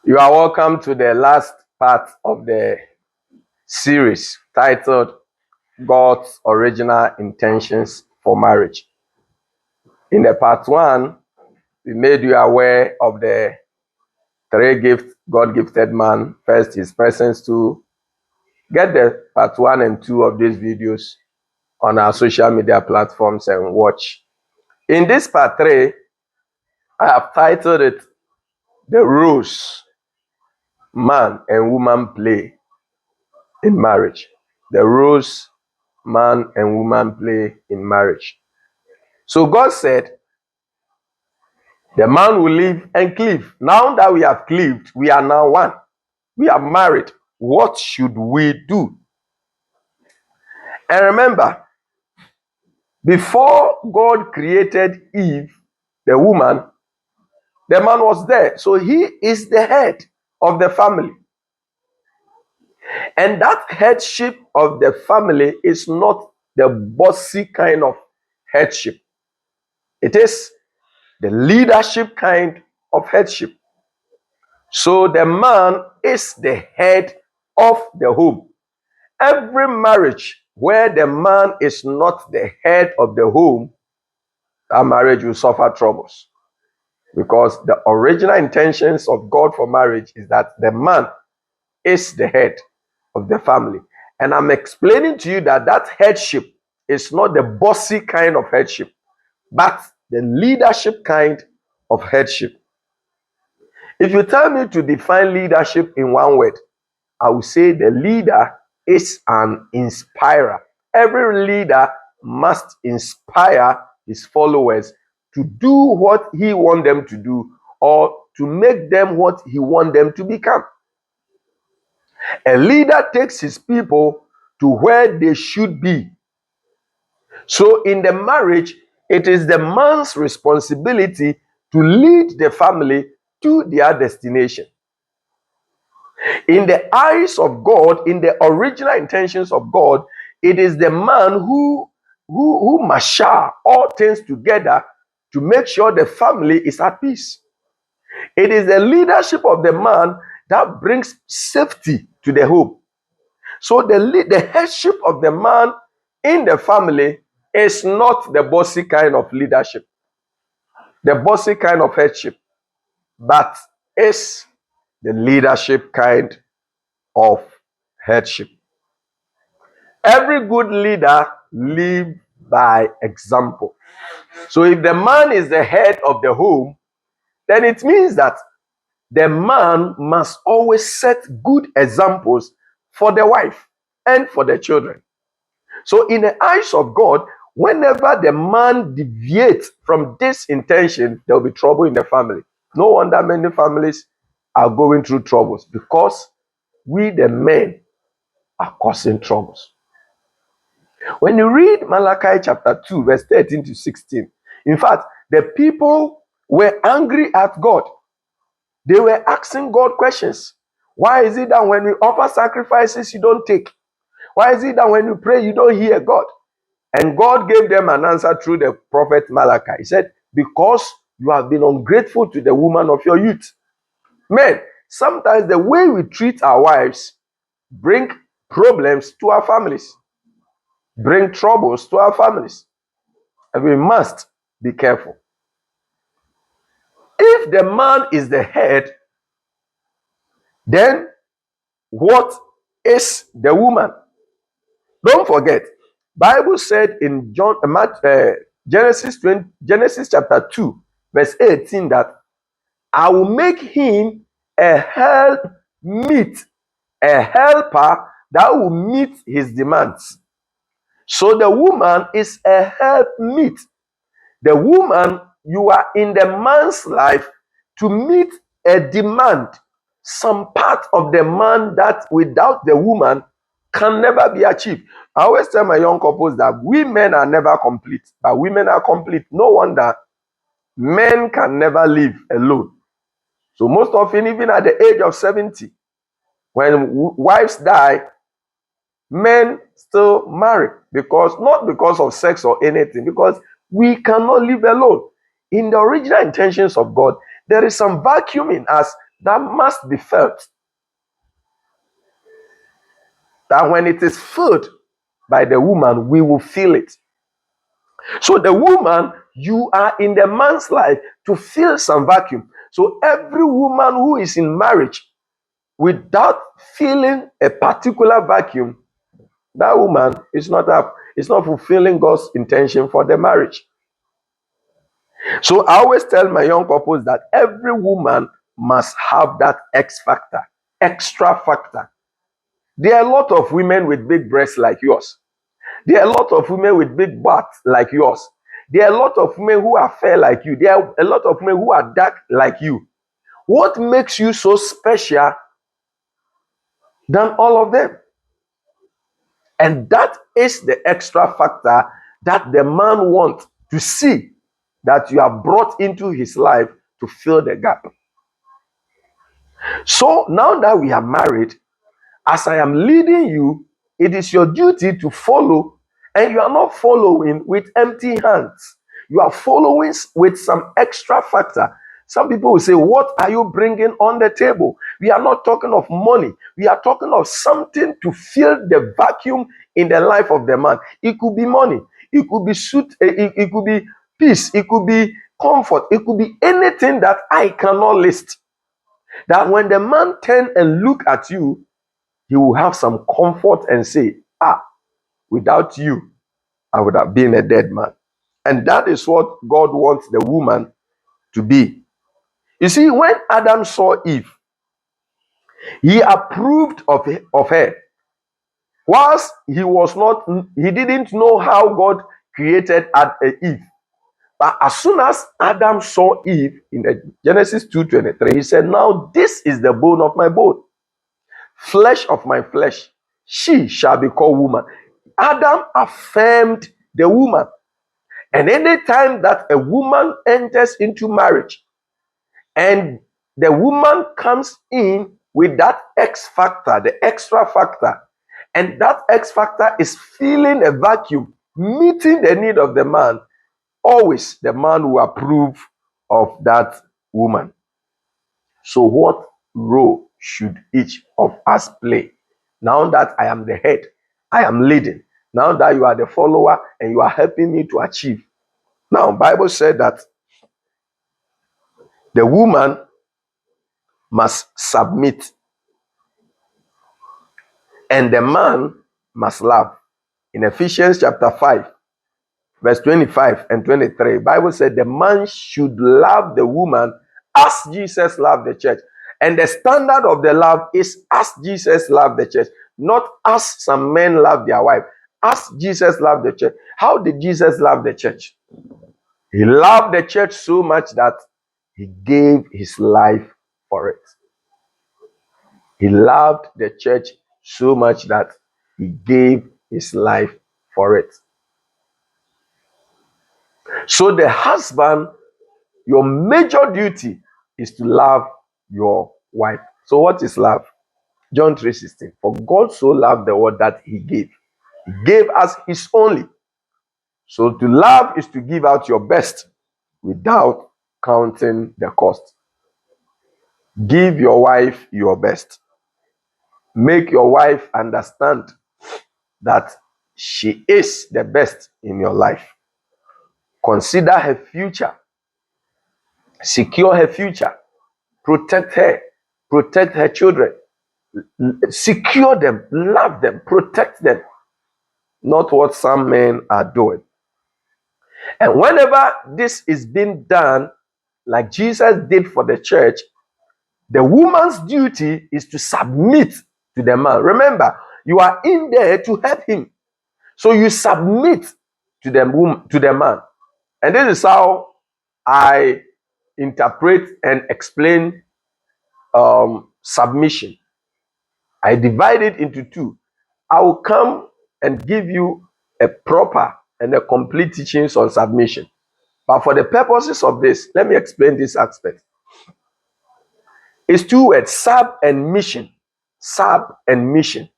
You are welcome to the last part of the series titled God's Original Intentions for Marriage. In the part one, we made you aware of the three gifts God gifted man. First, his presence. To get the part one and two of these videos on our social media platforms and watch. In this part three, I have titled it The Roles Man and Woman Play in Marriage. The roles man and woman play in marriage. So God said, the man will live and cleave. Now that we have cleaved, we are now one. We are married. What should we do? And remember, before God created Eve, the woman, the man was there. So he is the head of the family. And that headship of the family is not the bossy kind of headship. It is the leadership kind of headship. So the man is the head of the home. Every marriage where the man is not the head of the home, that marriage will suffer troubles. Because the original intentions of God for marriage is that the man is the head of the family. And I'm explaining to you that that headship is not the bossy kind of headship, but the leadership kind of headship. If you tell me to define leadership in one word, I will say the leader is an inspirer. Every leader must inspire his followers to do what he wants them to do or to make them what he wants them to become. A leader takes his people to where they should be. So in the marriage, it is the man's responsibility to lead the family to their destination. In the eyes of God, in the original intentions of God, it is the man who marshal all things together to make sure the family is at peace. It is the leadership of the man that brings safety to the home. So the headship of the man in the family is not the bossy kind of leadership, the bossy kind of headship, but is the leadership kind of headship. Every good leader lives by example. So if the man is the head of the home, then it means that the man must always set good examples for the wife and for the children. So in the eyes of God, whenever the man deviates from this intention, there will be trouble in the family. No wonder many families are going through troubles, because we the men are causing troubles. When you read Malachi chapter 2, verse 13 to 16, in fact, the people were angry at God. They were asking God questions. Why is it that when we offer sacrifices, you don't take? Why is it that when you pray, you don't hear God? And God gave them an answer through the prophet Malachi. He said, because you have been ungrateful to the woman of your youth. Men, sometimes the way we treat our wives bring problems to our families, bring troubles to our families. And we must be careful. If the man is the head, then what is the woman? Don't forget, Bible said in Genesis chapter 2, verse 18, that I will make him a helpmeet, a helper that will meet his demands. So the woman is a helpmeet. The woman, you are in the man's life to meet a demand, some part of the man that without the woman can never be achieved. I always tell my young couples that we men are never complete, but women are complete. No wonder men can never live alone. So most often, even at the age of 70, when wives die, men still marry, because not because of sex or anything, because we cannot live alone. In the original intentions of God, there is some vacuum in us that must be felt. That when it is filled by the woman, we will feel it. So the woman, you are in the man's life to fill some vacuum. So every woman who is in marriage without feeling a particular vacuum, that woman is not fulfilling God's intention for the marriage. So I always tell my young couples that every woman must have that X factor, extra factor. There are a lot of women with big breasts like yours. There are a lot of women with big butts like yours. There are a lot of women who are fair like you. There are a lot of women who are dark like you. What makes you so special than all of them? And that is the extra factor that the man wants to see, that you are brought into his life to fill the gap. So now that we are married, as I am leading you, it is your duty to follow, and you are not following with empty hands. You are following with some extra factor. Some people will say, what are you bringing on the table? We are not talking of money. We are talking of something to fill the vacuum in the life of the man. It could be money. It could be it could be peace. It could be comfort. It could be anything that I cannot list. That when the man turn and look at you, he will have some comfort and say, without you, I would have been a dead man. And that is what God wants the woman to be. You see, when Adam saw Eve, he approved of her. Whilst he didn't know how God created Eve. But as soon as Adam saw Eve in the Genesis 2:23, he said, now this is the bone of my bone, flesh of my flesh. She shall be called woman. Adam affirmed the woman. And anytime that a woman enters into marriage and the woman comes in with that X factor, the extra factor, and that X factor is filling a vacuum, meeting the need of the man, always the man will approve of that woman. So what role should each of us play? Now that I am the head, I am leading. Now that you are the follower and you are helping me to achieve. Now, Bible said that the woman must submit and the man must love. In Ephesians chapter 5, verse 25 and 23, Bible said the man should love the woman as Jesus loved the church. And the standard of the love is as Jesus loved the church, not as some men love their wife, as Jesus loved the church. How did Jesus love the church? He loved the church so much that he gave his life for it. He loved the church so much that he gave his life for it. So the husband, your major duty is to love your wife. So what is love? John 3:16. For God so loved the world that he gave. He gave us his only. So to love is to give out your best without counting the cost. Give your wife your best. Make your wife understand that she is the best in your life. Consider her future. Secure her future. Protect her children. Secure them, love them, protect them. Not what some men are doing. And whenever this is being done, like Jesus did for the church, the woman's duty is to submit to the man. Remember, you are in there to help him. So you submit to the man. And this is how I interpret and explain submission. I divide it into two. I will come and give you a proper and a complete teachings on submission. But for the purposes of this, let me explain this aspect. It's two words, sub and mission. Sub and mission.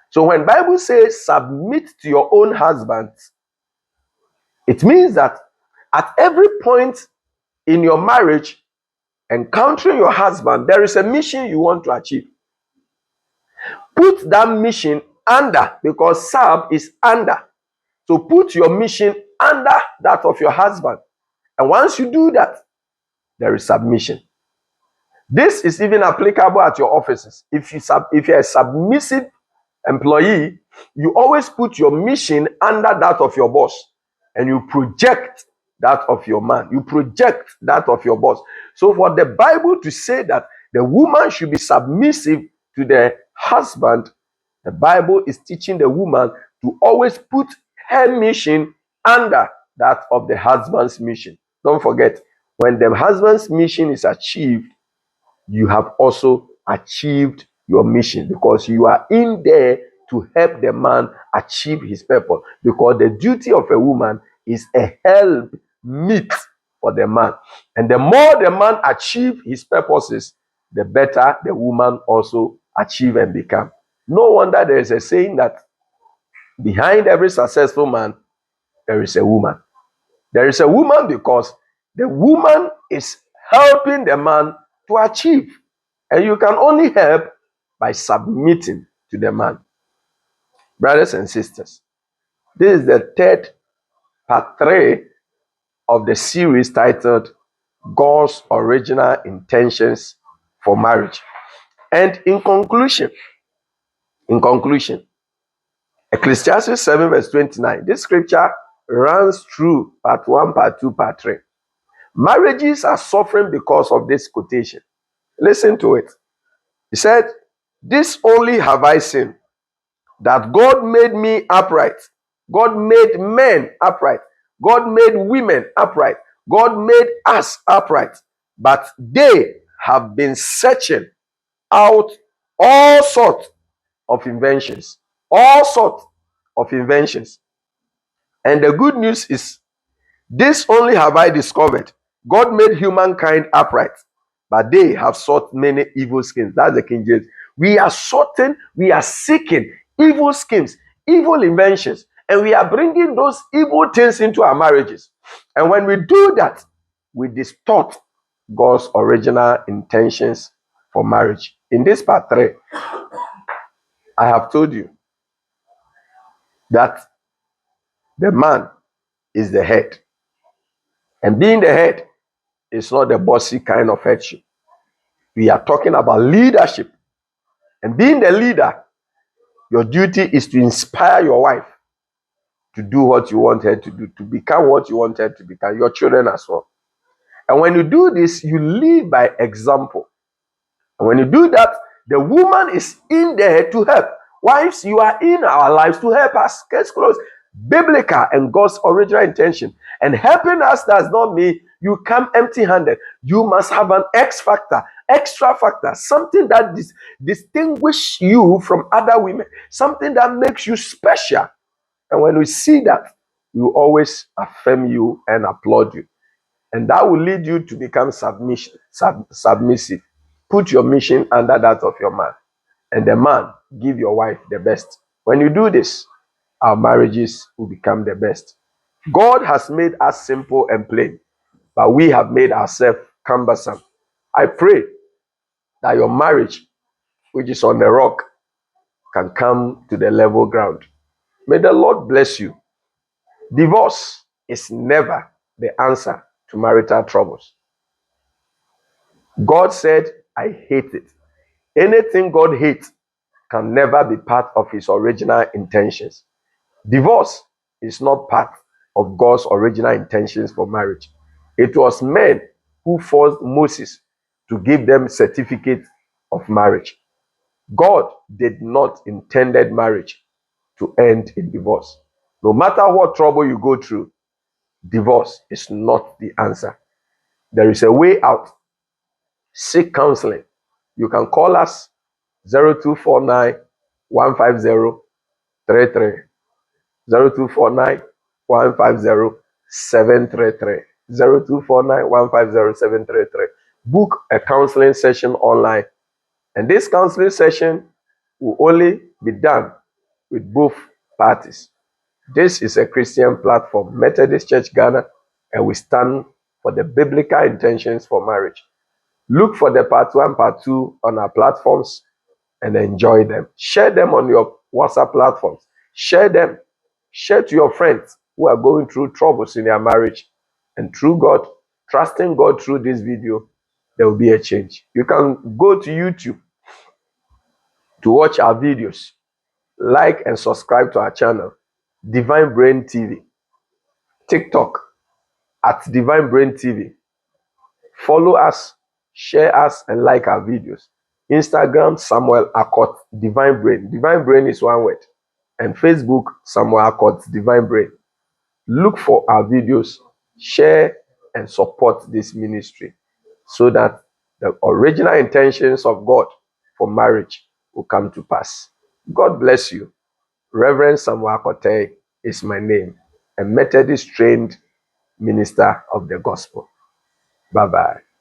So when Bible says submit to your own husband, it means that at every point in your marriage encountering your husband, there is a mission you want to achieve. Put that mission under, because serve is under. So put your mission under that of your husband. And once you do that, there is submission. This is even applicable at your offices. If you're a submissive employee, you always put your mission under that of your boss, and you project that of your man. You project that of your boss. So for the Bible to say that the woman should be submissive to the husband, the Bible is teaching the woman to always put her mission under that of the husband's mission. Don't forget, when the husband's mission is achieved, you have also achieved your mission, because you are in there to help the man achieve his purpose. Because the duty of a woman is a help meet for the man. And the more the man achieve his purposes, the better the woman also achieve and become. No wonder there is a saying that behind every successful man, there is a woman. There is a woman because the woman is helping the man to achieve. And you can only help by submitting to the man. Brothers and sisters, this is the third part 3 of the series titled God's Original Intentions for Marriage. And in conclusion, Ecclesiastes 7 verse 29, this scripture runs through part 1, part 2, part 3. Marriages are suffering because of this quotation. Listen to it. He said, "This only have I seen, that God made me upright. God made men upright. God made women upright. God made us upright. But they have been searching out all sorts of inventions." All sorts of inventions. And the good news is, this only have I discovered. God made humankind upright, but they have sought many evil schemes. That's the King James. We are seeking evil schemes, evil inventions, and we are bringing those evil things into our marriages. And when we do that, we distort God's original intentions for marriage. In this part 3, I have told you that the man is the head. And being the head is not the bossy kind of headship. We are talking about leadership. And being the leader, your duty is to inspire your wife to do what you want her to do, to become what you want her to become, your children as well. And when you do this, you lead by example. And when you do that, the woman is in there to help. Wives, you are in our lives to help us. Case closed. Biblical and God's original intention. And helping us does not mean you come empty-handed. You must have an X factor, extra factor, something that distinguishes you from other women, something that makes you special. And when we see that, we will always affirm you and applaud you. And that will lead you to become submissive. Put your mission under that of your man. And the man, give your wife the best. When you do this, our marriages will become the best. God has made us simple and plain, but we have made ourselves cumbersome. I pray that your marriage, which is on the rock, can come to the level ground. May the Lord bless you. Divorce is never the answer to marital troubles. God said, I hate it. Anything God hates can never be part of his original intentions. Divorce is not part of God's original intentions for marriage. It was men who forced Moses to give them certificate of marriage. God did not intended marriage to end in divorce. No matter what trouble you go through, divorce is not the answer. There is a way out. Seek counseling. You can call us 0249 150 33. 0249 150 733. 0249 150 733. Book a counseling session online. And this counseling session will only be done with both parties. This is a Christian platform, Methodist Church Ghana, and we stand for the biblical intentions for marriage. Look for the part 1, part 2 on our platforms and enjoy them. Share them on your WhatsApp platforms. Share them. Share to your friends who are going through troubles in their marriage. And through God, trusting God through this video, there will be a change. You can go to YouTube to watch our videos. Like and subscribe to our channel, Divine Brain TV. TikTok at Divine Brain TV. Follow us, share us, and like our videos. Instagram, Samuel Akot Divine Brain. Divine Brain is one word. And Facebook, Samuel Akot Divine Brain. Look for our videos, share, and support this ministry so that the original intentions of God for marriage will come to pass. God bless you. Reverend Samuel Akote is my name, a Methodist trained minister of the gospel. Bye bye.